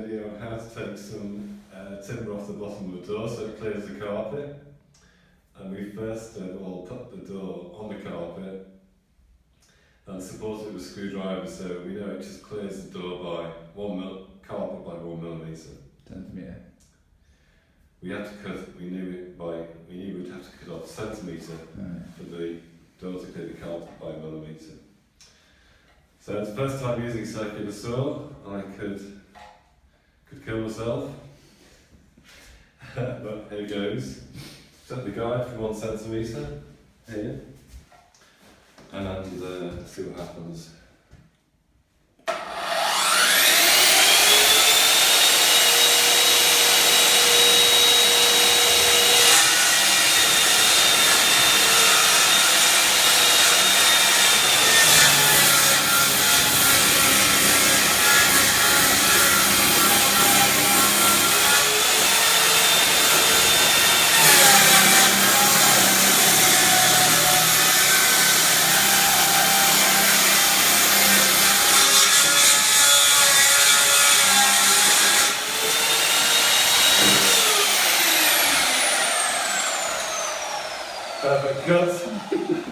video on how to take some timber off the bottom of the door so it clears the carpet. And we first of all put the door on the carpet and support it with a screwdriver so we know it just clears the door by carpet by 1 millimetre. 10th metre. We had to cut, we knew we'd have to cut off a centimetre for the door to clear the carpet by 1 millimetre. So it's the first time using circular saw, I could kill myself. But here goes. Set the guide for 1 centimetre here, and see what happens. Perfect cut.